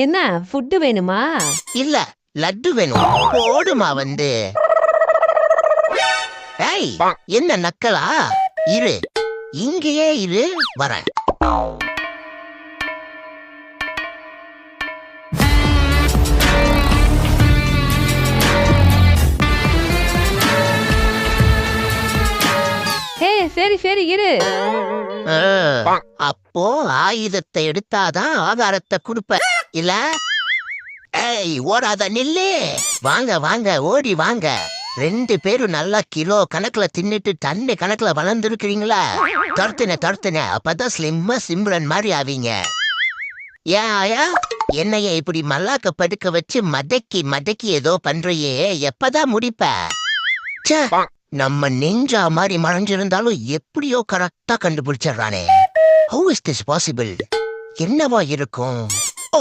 என்ன ஃபுட்டு வேணுமா? இல்ல லட்டு வேணும். போடுமா வந்து. ஏய், என்ன நக்கலா? இரு, இங்கேயே இரு, வரேன். சரி சரி இரு. அப்போ ஆயுதத்தை எடுத்தாதான் ஆதாரத்தை கொடுப்ப இல்ல? ஏய், ஓடாத நில்லு. வாங்க வாங்க, ஓடி வாங்க. 2 பேரும் நல்லா கிலோ கணக்குல தின்னுட்டு டன்னு கணக்குல வளர்ந்துருக்கிறீங்களா? துரத்துன அப்பதான் ஸ்லிம்மா சிம்ரன் மாதிரி ஆவீங்க. ஏன் ஆயா, என்னைய இப்படி மல்லாக்க படுக்க வச்சு மடக்கி ஏதோ பண்றையே, எப்பதான் முடிப்ப? ச்சே, நம்ம நெஞ்சா மாதிரி மறைஞ்சிருந்தாலும் எப்படியோ கரெக்டா கண்டுபிடிச்சிடறானே. How is this possible? என்னவா இருக்கும்? ஓ